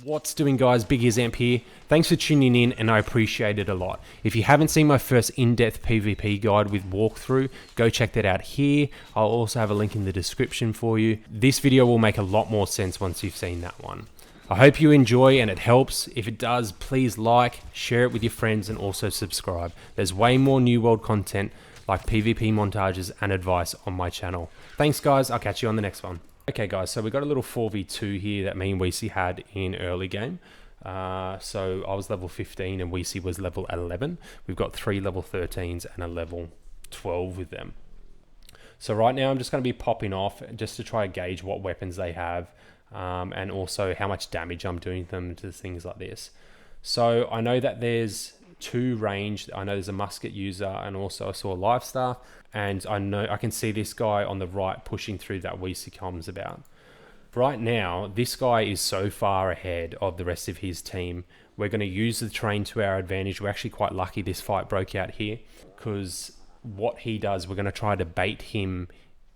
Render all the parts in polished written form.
What's doing, guys? Big Ears Amp here. Thanks for tuning in, and I appreciate it a lot. If you haven't seen my first in-depth PvP guide with walkthrough, go check that out here. I'll also have a link in the description for you. This video will make a lot more sense once you've seen that one. I hope you enjoy and it helps. If it does, please like, share it with your friends, and also subscribe. There's way more New World content like PvP montages and advice on my channel. Thanks, guys. I'll catch you on the next one. Okay, guys, so we got a little 4v2 here that me and Wecey had in early game. So I was level 15 and Wecey was level 11. We've got 3 level 13s and a level 12 with them. So right now I'm just going to be popping off just to try to gauge what weapons they have, and also how much damage I'm doing them to things like this. So I know that there's 2 ranged. I know there's a musket user, and also I saw a life staff, and I know I can see this guy on the right pushing through that Wecey comms about. Right now, this guy is so far ahead of the rest of his team. We're going to use the terrain to our advantage. We're actually quite lucky this fight broke out here, because what he does, we're going to try to bait him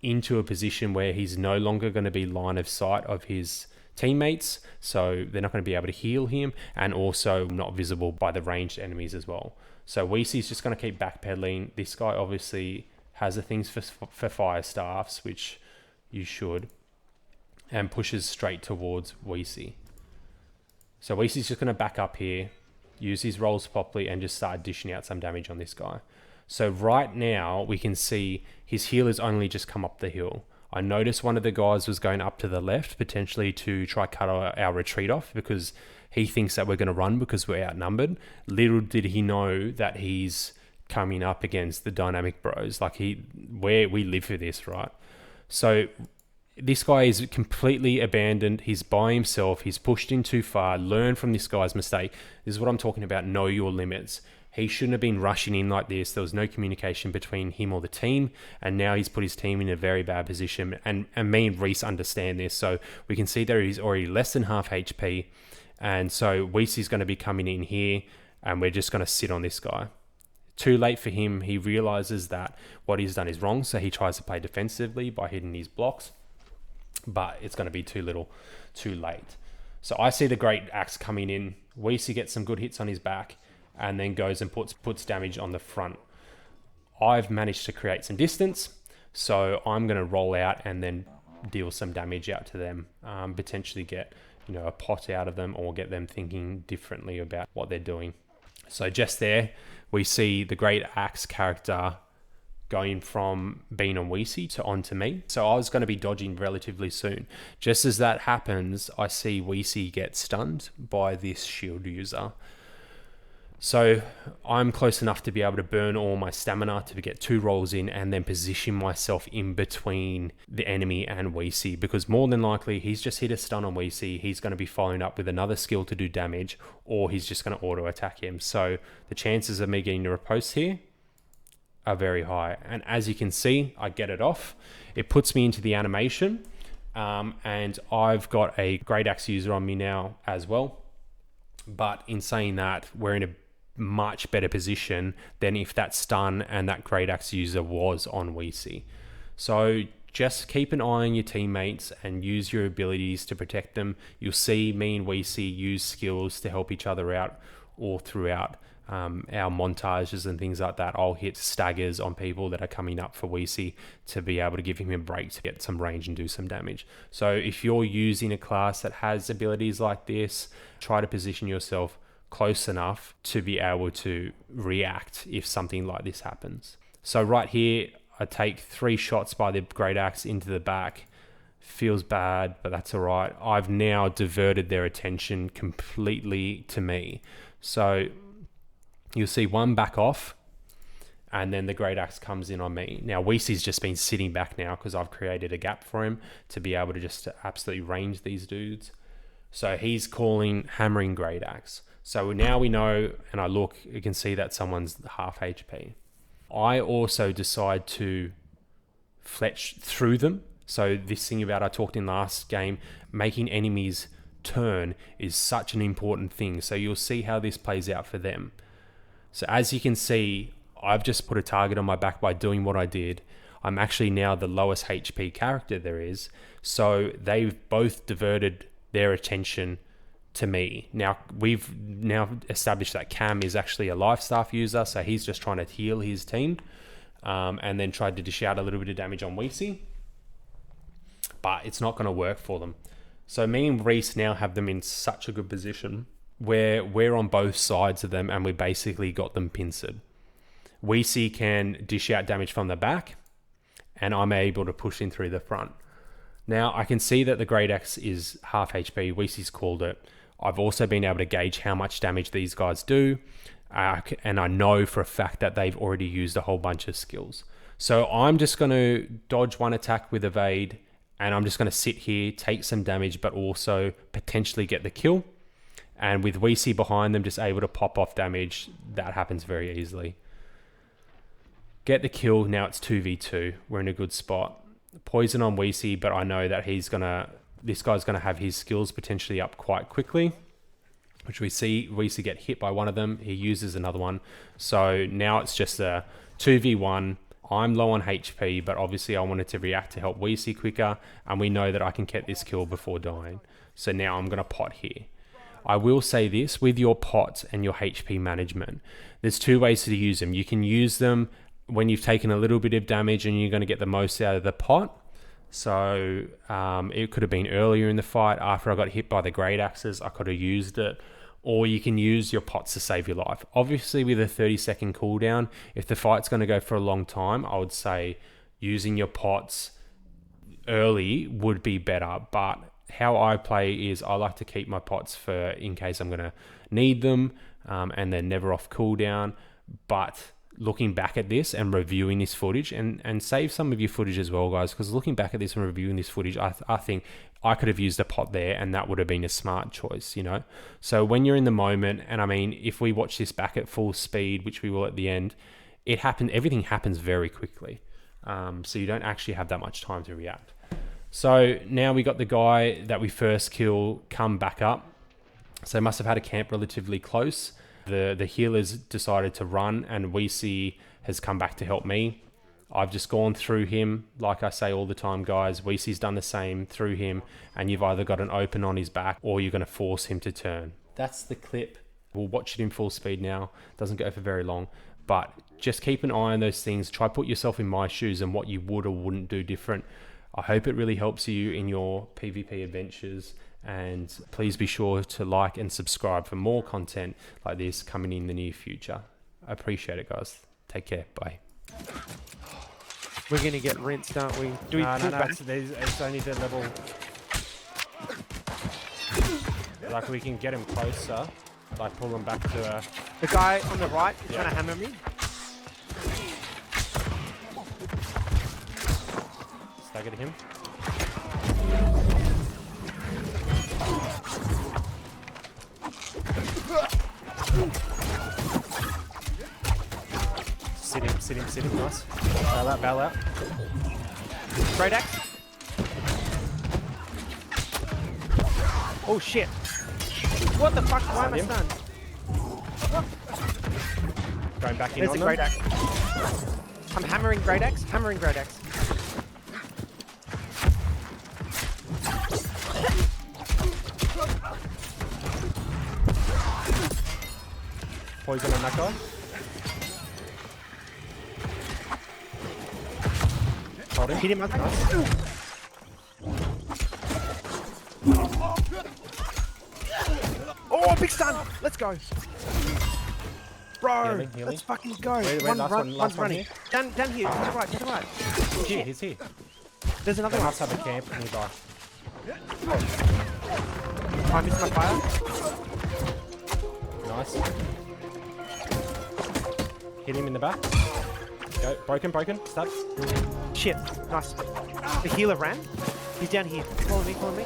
into a position where he's no longer going to be line of sight of his teammates, so they're not going to be able to heal him, and also not visible by the ranged enemies as well. So Wecey's just going to keep backpedaling. This guy obviously has the things for fire staffs, which you should, and pushes straight towards Wecey. So Wecey's just going to back up here, use his rolls properly, and just start dishing out some damage on this guy. So right now we can see his heal has only just come up the hill. I noticed one of the guys was going up to the left, potentially to try cut our retreat off, because he thinks that we're going to run because we're outnumbered. Little did he know that he's coming up against the dynamic bros. Like we live for this, right? So this guy is completely abandoned. He's by himself. He's pushed in too far. Learn from this guy's mistake. This is what I'm talking about. Know your limits. He shouldn't have been rushing in like this. There was no communication between him or the team, and now he's put his team in a very bad position. And me and Reese understand this, so we can see that he's already less than half HP, and so Wecey's going to be coming in here, and we're just going to sit on this guy. Too late for him. He realizes that what he's done is wrong, so he tries to play defensively by hitting his blocks, but it's going to be too little, too late. So I see the Great Axe coming in. Wecey gets some good hits on his back, and then goes and puts damage on the front. I've managed to create some distance, so I'm going to roll out and then deal some damage out to them, potentially get a pot out of them, or get them thinking differently about what they're doing. So just there, we see the Great Axe character going from being on Wecey to onto me. So I was going to be dodging relatively soon. Just as that happens, I see Wecey get stunned by this shield user. So I'm close enough to be able to burn all my stamina to get 2 rolls in, and then position myself in between the enemy and Wecey, because more than likely he's just hit a stun on Wecey. He's going to be following up with another skill to do damage, or he's just going to auto attack him. So the chances of me getting a riposte here are very high. And as you can see, I get it off. It puts me into the animation, and I've got a Great Axe user on me now as well. But in saying that, we're in a much better position than if that stun and that Great Axe user was on Wecey. So just keep an eye on your teammates and use your abilities to protect them. You'll see me and Wecey use skills to help each other out all throughout our montages and things like that. I'll hit staggers on people that are coming up for Wecey to be able to give him a break to get some range and do some damage. So if you're using a class that has abilities like this, try to position yourself close enough to be able to react if something like this happens. So right here, I take 3 shots by the Great Axe into the back. Feels bad, but that's all right. I've now diverted their attention completely to me. So you'll see one back off, and then the Great Axe comes in on me. Now Wecey's just been sitting back now because I've created a gap for him to be able to just absolutely range these dudes. So he's hammering Great Axe. So now we know, and I look, you can see that someone's half HP. I also decide to fletch through them. So this thing about I talked in last game, making enemies turn is such an important thing. So you'll see how this plays out for them. So as you can see, I've just put a target on my back by doing what I did. I'm actually now the lowest HP character there is. So they've both diverted their attention to me. Now, we've now established that Cam is actually a life staff user, so he's just trying to heal his team, and then tried to dish out a little bit of damage on Wecey, but it's not going to work for them. So me and Reese now have them in such a good position where we're on both sides of them and we basically got them pincered. Wecey can dish out damage from the back, and I'm able to push in through the front. Now, I can see that the Great Axe is half HP. Wecey's called it. I've also been able to gauge how much damage these guys do, and I know for a fact that they've already used a whole bunch of skills. So I'm just going to dodge one attack with Evade, and I'm just going to sit here, take some damage, but also potentially get the kill. And with Wecey behind them, just able to pop off damage, that happens very easily. Get the kill. Now it's 2v2. We're in a good spot. Poison on Wecey, but I know that this guy's gonna have his skills potentially up quite quickly, which we see Wecey get hit by one of them. He uses another one. So now it's just a 2v1. I'm low on HP, but obviously I wanted to react to help Wecey quicker, and we know that I can get this kill before dying. So now I'm gonna pot here. I will say this, with your pots and your HP management, there's two ways to use them. You can use them when you've taken a little bit of damage and you're going to get the most out of the pot. So it could have been earlier in the fight after I got hit by the Great Axes, I could have used it. Or you can use your pots to save your life. Obviously with a 30-second cooldown, if the fight's going to go for a long time, I would say using your pots early would be better. But how I play is I like to keep my pots for in case I'm going to need them, and they're never off cooldown. But looking back at this and reviewing this footage, and save some of your footage as well, guys, because looking back at this and reviewing this footage, I think I could have used a pot there and that would have been a smart choice, you know? So when you're in the moment, and I mean, if we watch this back at full speed, which we will at the end, everything happens very quickly. So you don't actually have that much time to react. So now we got the guy that we first kill come back up. So they must have had a camp relatively close. The healers decided to run, and Wecey has come back to help me. I've just gone through him, like I say all the time, guys. Wecey's done the same through him, and you've either got an open on his back or you're going to force him to turn. That's the clip. We'll watch it in full speed now. Doesn't go for very long, but just keep an eye on those things. Try put yourself in my shoes and what you would or wouldn't do different. I hope it really helps you in your PvP adventures. And please be sure to like and subscribe for more content like this coming in the near future. I appreciate it, guys. Take care. Bye. We're going to get rinsed, aren't we? Do we pull back? It's only the level. Like we can get him closer. Like pull him back to The guy on the right is trying to hammer me. Stagger to him. Sit him, nice. Bail out. Great axe. Oh shit. What the fuck? Why am I stunned? Going back in. There's a great axe. I'm hammering great axe. Poison on that guy. Hold him. Hit him up. Nice. Oh, big stun! Let's go. Bro, Healing. let's fucking go. Wait, One's running. here. Down here, to the right. He's here. There's another They one. must have a camp nearby. Oh, I missed my fire. Nice. Hit him in the back. Go. Broken. Stab. Shit. Nice. The healer ran. He's down here. Follow me.